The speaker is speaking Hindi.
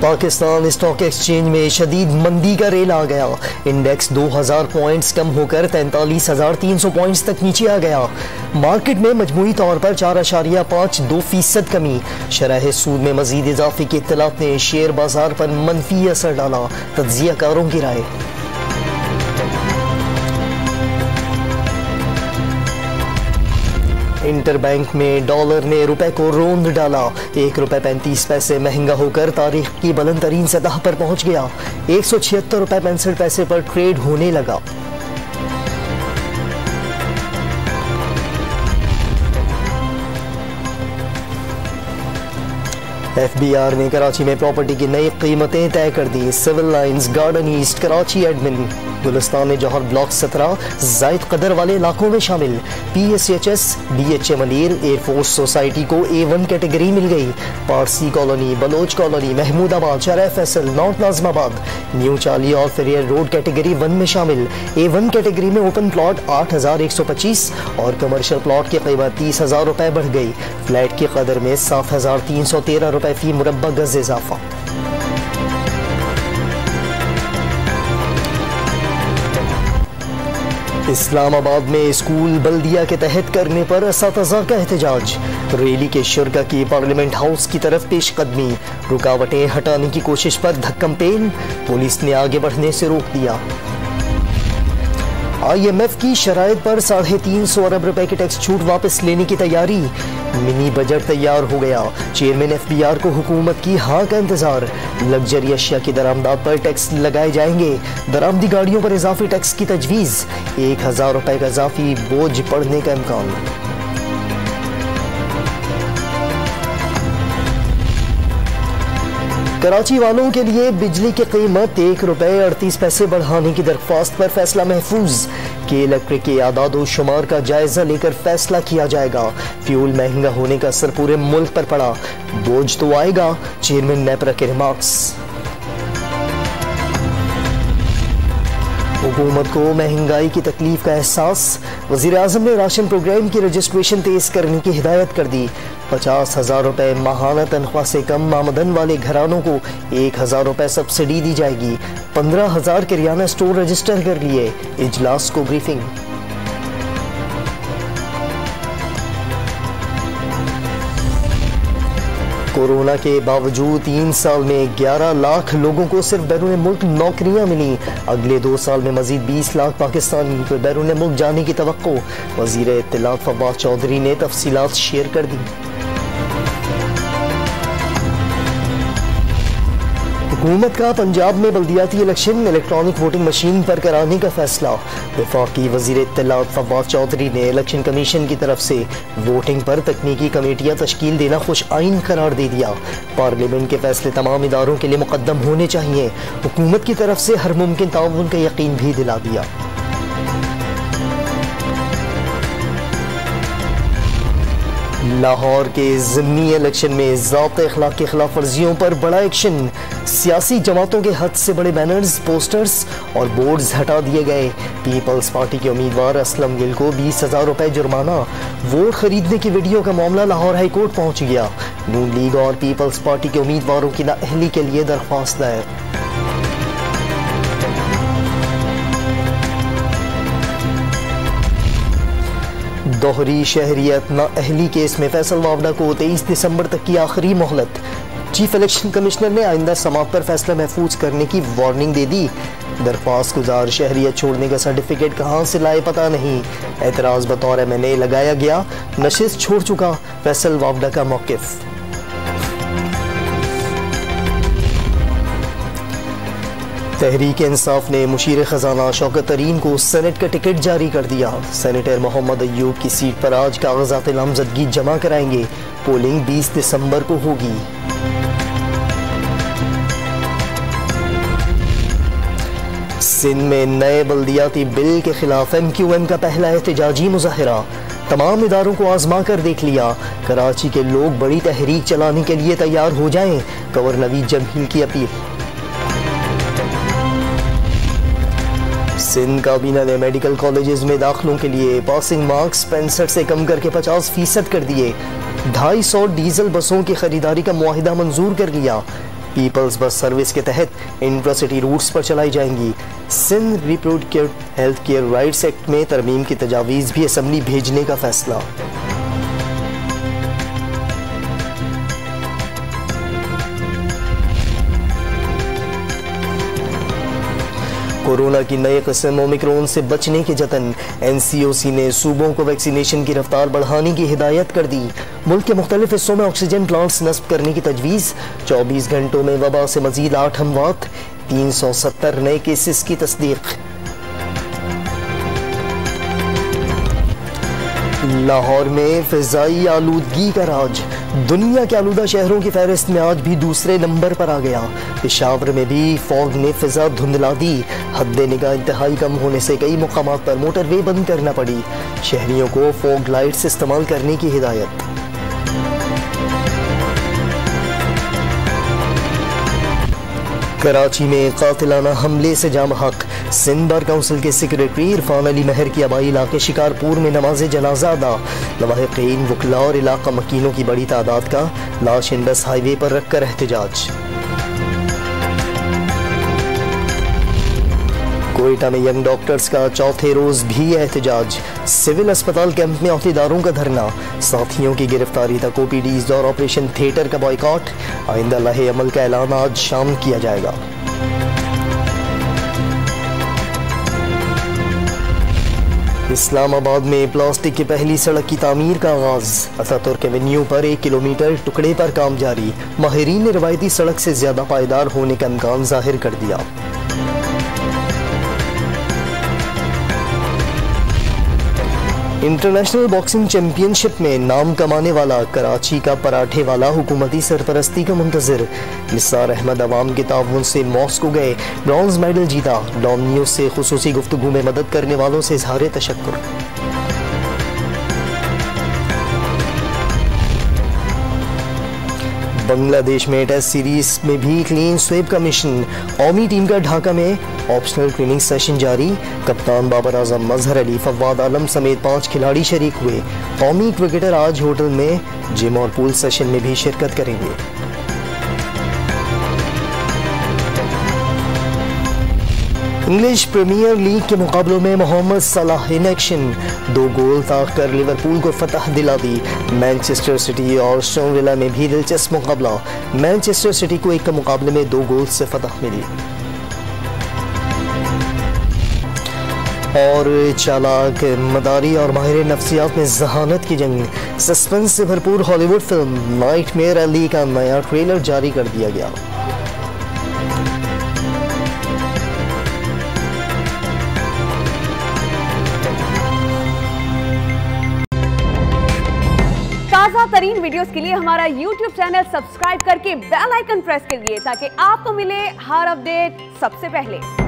पाकिस्तान स्टॉक एक्सचेंज में शदीद मंदी का रेल आ गया। इंडेक्स 2000 पॉइंट्स कम होकर 43,300 पॉइंट्स तक नीचे आ गया। मार्केट में मजमूई तौर पर 4.52% कमी। शरह सूद में मजीद इजाफे की इत्तलात ने शेयर बाजार पर मनफी असर डाला। तज्जियाकारों की राय। इंटरबैंक में डॉलर ने रुपए को रोंद डाला। ₹1.35 महंगा होकर तारीख की बुलंद तरीन सतह पर पहुंच गया। ₹176.65 पर ट्रेड होने लगा। FBR ने कराची में प्रॉपर्टी की नई कीमतें तय कर दी। Civil lines, garden east, Karachi admin, Gulistan Jauhar block 17 जायद कदर वाले इलाकों में शामिल। PSHS DHA Malir air force society को A1 कैटेगरी मिल गई। Parsi colony, Baloch colony, Mahmoodabad, Shahrah Faisal, north Najmabad, new चाली और फेरियर रोड कैटेगरी 1 में शामिल। A1 कैटेगरी में ओपन प्लॉट 8,125 और कमर्शियल प्लॉट की कीमत 30,000 रुपए बढ़ गई। फ्लैट की कदर में 7,313 रुपए फी मुरब्बा गज इजाफा। इस्लामाबाद में स्कूल बल्दिया के तहत करने पर असातिज़ा का एहतजाज। रैली के शुरका की पार्लियामेंट हाउस की तरफ पेशकदमी। रुकावटें हटाने की कोशिश पर धक्कम पेल, पुलिस ने आगे बढ़ने से रोक दिया। IMF की शराइत पर 350 अरब रुपए के टैक्स छूट वापस लेने की तैयारी। मिनी बजट तैयार हो गया। चेयरमैन FBR को हुकूमत की हाँ का इंतजार। लग्जरी अशिया की दरामदात पर टैक्स लगाए जाएंगे। दरामदी गाड़ियों पर इजाफी टैक्स की तजवीज़। 1,000 रुपए का इजाफी बोझ पड़ने का इम्कान। कराची वालों के लिए बिजली की कीमत ₹1.38 बढ़ाने की दरख्वास्त पर फैसला महफूज। के इलेक्ट्रिक के आदाद शुमार का जायजा लेकर फैसला किया जाएगा। फ्यूल महंगा होने का असर पूरे मुल्क पर पड़ा, बोझ तो आएगा। चेयरमैन नेपरा के रिमार्क्स। हुकूमत को महंगाई की तकलीफ का एहसास। वज़ीर आज़म ने राशन प्रोग्राम की रजिस्ट्रेशन तेज करने की हिदायत कर दी। 50,000 रुपए माहाना तनख्वाह से कम आमदन वाले घरानों को 1,000 रुपए सब्सिडी दी जाएगी। 15,000 किराना स्टोर रजिस्टर कर लिए। इजलास को ब्रीफिंग। कोरोना के बावजूद 3 साल में 11 लाख लोगों को सिर्फ बैरून मुल्क नौकरियां मिली। अगले 2 साल में मजीद 20 लाख पाकिस्तानी को बैरून मुल्क जाने की तवक्को। वजीर इत्तलात फवाद चौधरी ने तफसीलात शेयर कर दी। हुकूमत का पंजाब में बल्दियाती इलेक्शन इलेक्ट्रॉनिक वोटिंग मशीन पर कराने का फैसला। वफाकी वजीर इत्तलात फवाद चौधरी ने इलेक्शन कमीशन की तरफ से वोटिंग पर तकनीकी कमेटियां तश्कील देना खुश आइन करार दे दिया। पार्लियामेंट के फैसले तमाम इदारों के लिए मुकद्दम होने चाहिए। हुकूमत की तरफ से हर मुमकिन ताउन का यकीन भी दिला दिया। लाहौर के ज़िमनी इलेक्शन में ज़ाब्ते अखलाक की खिलाफ वर्जियों पर बड़ा एक्शन। सियासी जमातों के हद से बड़े बैनर्स, पोस्टर्स और बोर्ड्स हटा दिए गए। पीपल्स पार्टी के उम्मीदवार असलम गिल को 20,000 रुपए जुर्माना। वोट खरीदने की वीडियो का मामला लाहौर हाई कोर्ट पहुंच गया। नून लीग और पीपल्स पार्टी के उम्मीदवारों की नाअहली के लिए दरख्वास्त दायर। दोहरी शहरियत नाअहली केस में फैसल वावड़ा को 23 दिसंबर तक की आखिरी मोहलत। चीफ इलेक्शन कमिश्नर ने आइंदा समात पर फैसला महफूज करने की वार्निंग दे दी। दरख्वास्त गुजार शहरियत छोड़ने का सर्टिफिकेट कहाँ से लाए पता नहीं। एतराज बतौर MNA लगाया गया। नशिस्त छोड़ चुका फैसल वावड़ा का मौकिफ। तहरीक इंसाफ ने मुशीर खजाना शौकत तरीन को सेनेट का टिकट जारी कर दिया। सेनेटर मोहम्मद अयूब की सीट पर आज कागजात नामजदगी जमा कराएंगे। पोलिंग 20 दिसंबर को होगी। सिंध में नए बल्दियाती बिल के खिलाफ MQM का पहला एहतजाजी मुजाहिरा। तमाम इदारों को आजमा कर देख लिया। कराची के लोग बड़ी तहरीक चलाने के लिए तैयार हो जाएं। गवर्नर नवीद जमील की अपील। सिंध काबीना ने मेडिकल कॉलेजेस में दाखिलों के लिए पासिंग मार्क्स 65 से कम करके 50% कर दिए। 250 डीजल बसों की खरीदारी का मुआहिदा मंजूर कर लिया। पीपल्स बस सर्विस के तहत इंट्रासिटी रूट्स पर चलाई जाएंगी। Sindh reproductive health care rights act में तरमीम की तजावीज़ भी असम्बली भेजने का फैसला। कोरोना की नई किस्म ओमिक्रॉन से बचने के जतन। NCOC ने सूबों को वैक्सीनेशन की रफ्तार बढ़ाने की हिदायत कर दी। मुल्क के मुख्तलिफ हिस्सों में ऑक्सीजन प्लांट्स नस्ब करने की तजवीज़। 24 घंटों में वबा से मजीद 8 अमवात, 370 नए केसेस की तस्दीक। लाहौर में फिजाई आलूदगी का राज। दुनिया के आलूदा शहरों की फहरिस्त में आज भी दूसरे नंबर पर आ गया। पेशावर में भी फॉग ने फिजा धुंधला दी। हद निगाह इंतहाई कम होने से कई मुकामात पर मोटरवे बंद करना पड़ी। शहरियों को फॉग लाइट्स इस्तेमाल करने की हिदायत। कराची में कातिलाना हमले से जाम हक। सिंध बार काउंसिल के सेक्रेटरी इरफान अली महर की आबाई इलाके शिकारपुर में नमाज जनाजा अदा। लवाहिकीन, वकला और इलाका मकीनों की बड़ी तादाद का लाश इंडस हाईवे पर रखकर एहतजाज। कोयटा में यंग डॉक्टर्स का चौथे रोज भी एहतजाज। सिविल अस्पताल कैंप में अहदेदारों का धरना। साथियों की गिरफ्तारी तक OPDs और ऑपरेशन थिएटर का बॉयकॉट। आइंदा लहे अमल का ऐलान आज शाम किया जाएगा। इस्लामाबाद में प्लास्टिक की पहली सड़क की तामीर का आगाज। अतातुर्क एवेन्यू पर 1 किलोमीटर टुकड़े पर काम जारी। माहिरीन ने रवायती सड़क से ज्यादा पायदार होने का इम्कान जाहिर कर दिया। इंटरनेशनल बॉक्सिंग चैंपियनशिप में नाम कमाने वाला कराची का पराठे वाला हुकूमती सरपरस्ती का मुंतजिर। निसार अहमद अवाम के ताउन से मॉस्को गए, ब्रॉन्ज मेडल जीता। डॉन न्यूज से खुसूसी गुफ्तगू में मदद करने वालों से इजहार तशक्कुर। बांग्लादेश में टेस्ट सीरीज में भी क्लीन स्वीप का मिशन। कौमी टीम का ढाका में ऑप्शनल ट्रेनिंग सेशन जारी। कप्तान बाबर आजम, मजहर अली, फवाद आलम समेत 5 खिलाड़ी शरीक हुए। कौमी क्रिकेटर आज होटल में जिम और पूल सेशन में भी शिरकत करेंगे। इंग्लिश प्रीमियर लीग के मुकाबलों में मोहम्मद सलाह इन एक्शन। 2 गोल ताक कर लिवरपूल को फतह दिला दी। मैनचेस्टर सिटी और एस्टन विला में भी दिलचस्प मुकाबला। मैनचेस्टर सिटी को 1 के मुकाबले में 2 गोल से फतह मिली। और चालाक, मदारी और माहिर नफ्सियात में जहानत की जंग। सस्पेंस से भरपूर हॉलीवुड फिल्म नाइटमेयर अली का नया ट्रेलर जारी कर दिया गया। ताज़ा तरीन वीडियोस के लिए हमारा YouTube चैनल सब्सक्राइब करके बेल आइकन प्रेस करिए ताकि आपको मिले हर अपडेट सबसे पहले।